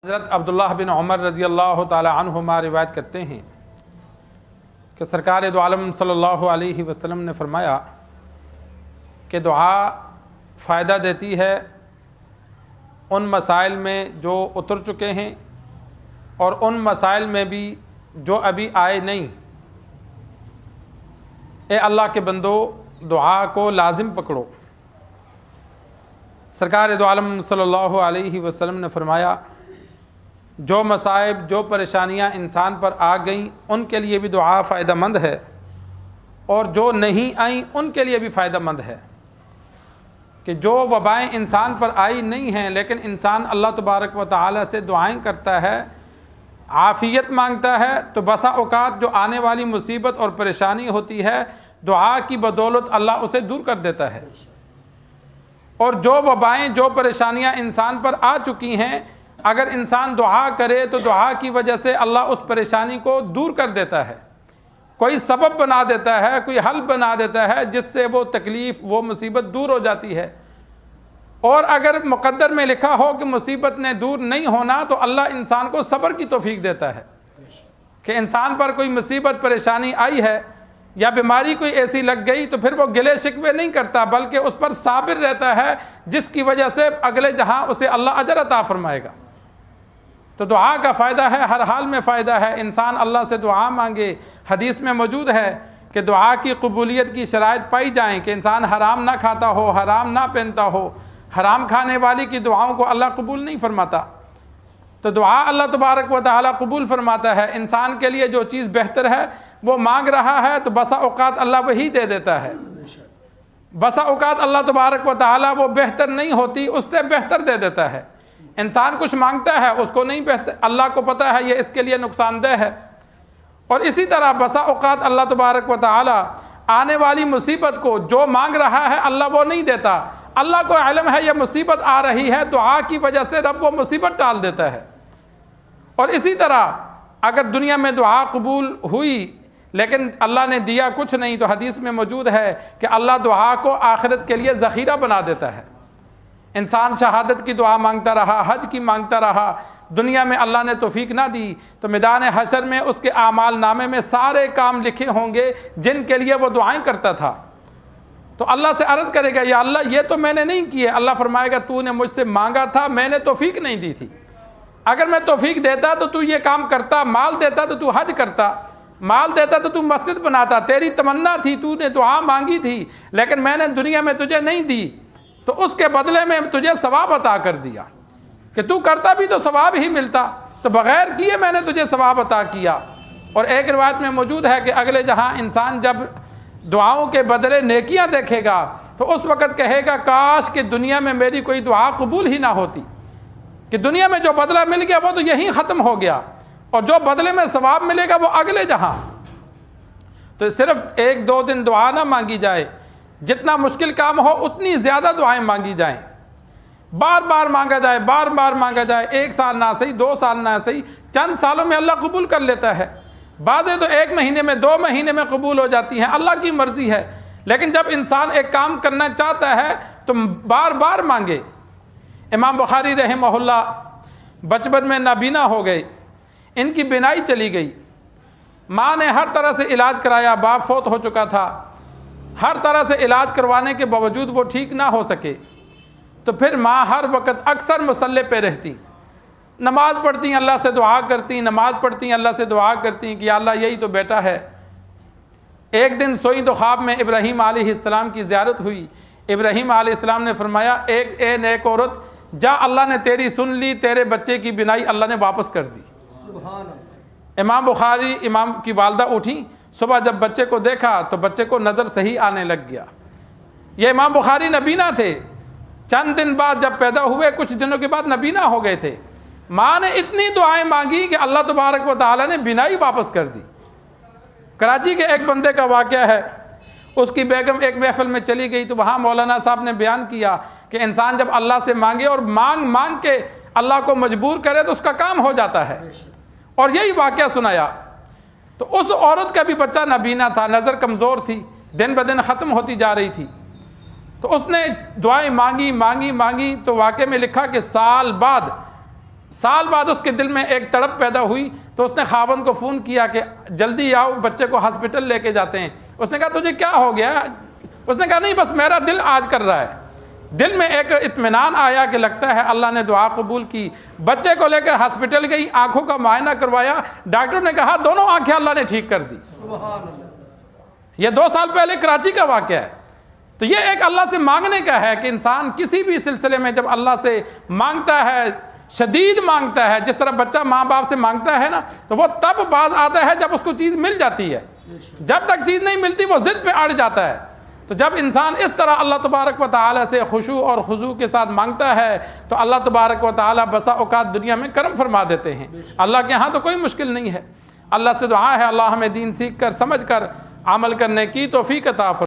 حضرت عبداللہ بن عمر رضی اللہ تعالی عنہما روایت کرتے ہیں کہ سرکار دو عالم صلی اللہ علیہ وسلم نے فرمایا کہ دعا فائدہ دیتی ہے ان مسائل میں جو اتر چکے ہیں اور ان مسائل میں بھی جو ابھی آئے نہیں۔ اے اللہ کے بندو، دعا کو لازم پکڑو۔ سرکار دو عالم صلی اللہ علیہ وسلم نے فرمایا جو مصائب، جو پریشانیاں انسان پر آ گئیں ان کے لیے بھی دعا فائدہ مند ہے، اور جو نہیں آئیں ان کے لیے بھی فائدہ مند ہے۔ کہ جو وبائیں انسان پر آئی نہیں ہیں لیکن انسان اللہ تبارک و تعالی سے دعائیں کرتا ہے، عافیت مانگتا ہے، تو بسا اوقات جو آنے والی مصیبت اور پریشانی ہوتی ہے دعا کی بدولت اللہ اسے دور کر دیتا ہے۔ اور جو وبائیں، جو پریشانیاں انسان پر آ چکی ہیں، اگر انسان دعا کرے تو دعا کی وجہ سے اللہ اس پریشانی کو دور کر دیتا ہے، کوئی سبب بنا دیتا ہے، کوئی حل بنا دیتا ہے جس سے وہ تکلیف، وہ مصیبت دور ہو جاتی ہے۔ اور اگر مقدر میں لکھا ہو کہ مصیبت نے دور نہیں ہونا تو اللہ انسان کو صبر کی توفیق دیتا ہے کہ انسان پر کوئی مصیبت، پریشانی آئی ہے یا بیماری کوئی ایسی لگ گئی تو پھر وہ گلے شکوے نہیں کرتا بلکہ اس پر صابر رہتا ہے، جس کی وجہ سے اگلے جہاں اسے اللہ اجر عطا فرمائے گا۔ تو دعا کا فائدہ ہے، ہر حال میں فائدہ ہے، انسان اللہ سے دعا مانگے۔ حدیث میں موجود ہے کہ دعا کی قبولیت کی شرائط پائی جائیں کہ انسان حرام نہ کھاتا ہو، حرام نہ پہنتا ہو۔ حرام کھانے والی کی دعاؤں کو اللہ قبول نہیں فرماتا، تو دعا اللہ تبارک و تعالی قبول فرماتا ہے۔ انسان کے لیے جو چیز بہتر ہے وہ مانگ رہا ہے تو بسا اوقات اللہ وہی دے دیتا ہے، بسا اوقات اللہ تبارک و تعالی وہ بہتر نہیں ہوتی، اس سے بہتر دے دیتا ہے۔ انسان کچھ مانگتا ہے، اس کو نہیں بہتر، اللہ کو پتہ ہے یہ اس کے لیے نقصان دہ ہے۔ اور اسی طرح بسا اوقات اللہ تبارک و تعالی آنے والی مصیبت کو جو مانگ رہا ہے اللہ وہ نہیں دیتا، اللہ کو علم ہے یہ مصیبت آ رہی ہے، دعا کی وجہ سے رب وہ مصیبت ٹال دیتا ہے۔ اور اسی طرح اگر دنیا میں دعا قبول ہوئی لیکن اللہ نے دیا کچھ نہیں تو حدیث میں موجود ہے کہ اللہ دعا کو آخرت کے لیے ذخیرہ بنا دیتا ہے۔ انسان شہادت کی دعا مانگتا رہا، حج کی مانگتا رہا، دنیا میں اللہ نے توفیق نہ دی تو میدان حشر میں اس کے اعمال نامے میں سارے کام لکھے ہوں گے جن کے لیے وہ دعائیں کرتا تھا۔ تو اللہ سے عرض کرے گا یا اللہ یہ تو میں نے نہیں کیے، اللہ فرمائے گا تو نے مجھ سے مانگا تھا، میں نے توفیق نہیں دی تھی، اگر میں توفیق دیتا تو تو یہ کام کرتا، مال دیتا تو تو حج کرتا، مال دیتا تو تو مسجد بناتا، تیری تمنا تھی، تو نے دعا مانگی تھی لیکن میں نے دنیا میں تجھے نہیں دی تو اس کے بدلے میں تجھے ثواب عطا کر دیا کہ تو کرتا بھی تو ثواب ہی ملتا، تو بغیر کیے میں نے تجھے ثواب عطا کیا۔ اور ایک روایت میں موجود ہے کہ اگلے جہاں انسان جب دعاؤں کے بدلے نیکیاں دیکھے گا تو اس وقت کہے گا کاش کہ دنیا میں میری کوئی دعا قبول ہی نہ ہوتی، کہ دنیا میں جو بدلہ مل گیا وہ تو یہیں ختم ہو گیا، اور جو بدلے میں ثواب ملے گا وہ اگلے جہاں۔ تو صرف ایک دو دن دعا نہ مانگی جائے، جتنا مشکل کام ہو اتنی زیادہ دعائیں مانگی جائیں، بار بار مانگا جائے، بار بار مانگا جائے، 1 سال نہ صحیح، 2 سال نہ صحیح، چند سالوں میں اللہ قبول کر لیتا ہے، بعضیں تو 1 مہینے میں، 2 مہینے میں قبول ہو جاتی ہیں، اللہ کی مرضی ہے۔ لیکن جب انسان ایک کام کرنا چاہتا ہے تو بار بار مانگے۔ امام بخاری رحمہ اللہ بچپن میں نابینا ہو گئے، ان کی بینائی چلی گئی، ماں نے ہر طرح سے علاج کرایا، باپ فوت ہو چکا تھا، ہر طرح سے علاج کروانے کے باوجود وہ ٹھیک نہ ہو سکے، تو پھر ماں ہر وقت اکثر مصلی پہ رہتی، نماز پڑھتی، اللہ سے دعا کرتی، نماز پڑھتی، اللہ سے دعا کرتی کہ یا اللہ یہی تو بیٹا ہے۔ ایک دن سوئی تو خواب میں ابراہیم علیہ السلام کی زیارت ہوئی، ابراہیم علیہ السلام نے فرمایا اے نیک عورت جا، اللہ نے تیری سن لی، تیرے بچے کی بینائی اللہ نے واپس کر دی۔ امام بخاری، امام کی والدہ اٹھیں، صبح جب بچے کو دیکھا تو بچے کو نظر صحیح آنے لگ گیا۔ یہ امام بخاری نبینا تھے، چند دن بعد جب پیدا ہوئے کچھ دنوں کے بعد نبینا ہو گئے تھے۔ ماں نے اتنی دعائیں مانگی کہ اللہ تبارک و تعالی نے بینائی واپس کر دی۔ کراچی کے ایک بندے کا واقعہ ہے، اس کی بیگم ایک محفل میں چلی گئی تو وہاں مولانا صاحب نے بیان کیا کہ انسان جب اللہ سے مانگے اور مانگ مانگ کے اللہ کو مجبور کرے تو اس کا کام ہو جاتا ہے، اور یہی واقعہ سنایا۔ تو اس عورت کا بھی بچہ نابینا تھا، نظر کمزور تھی، دن بدن ختم ہوتی جا رہی تھی، تو اس نے دعائیں مانگی مانگی مانگی، تو واقعے میں لکھا کہ سال بعد سال بعد اس کے دل میں ایک تڑپ پیدا ہوئی تو اس نے خاوند کو فون کیا کہ جلدی آؤ، بچے کو ہاسپٹل لے کے جاتے ہیں۔ اس نے کہا تجھے کیا ہو گیا؟ اس نے کہا نہیں، بس میرا دل آج کر رہا ہے۔ دل میں ایک اطمینان آیا کہ لگتا ہے اللہ نے دعا قبول کی۔ بچے کو لے کر ہاسپٹل گئی، آنکھوں کا معائنہ کروایا، ڈاکٹر نے کہا دونوں آنکھیں اللہ نے ٹھیک کر دی۔ یہ 2 سال پہلے کراچی کا واقعہ ہے۔ تو یہ ایک اللہ سے مانگنے کا ہے کہ انسان کسی بھی سلسلے میں جب اللہ سے مانگتا ہے، شدید مانگتا ہے، جس طرح بچہ ماں باپ سے مانگتا ہے نا، تو وہ تب باز آتا ہے جب اس کو چیز مل جاتی ہے۔ جب تک چیز نہیں ملتی وہ ضد پہ اڑ جاتا ہے۔ تو جب انسان اس طرح اللہ تبارک و تعالیٰ سے خشوع اور خضوع کے ساتھ مانگتا ہے تو اللہ تبارک و تعالیٰ بسا اوقات دنیا میں کرم فرما دیتے ہیں۔ اللہ کے ہاں تو کوئی مشکل نہیں ہے۔ اللہ سے دعا ہے اللہ ہمیں دین سیکھ کر، سمجھ کر عمل کرنے کی توفیق عطا فرمائے۔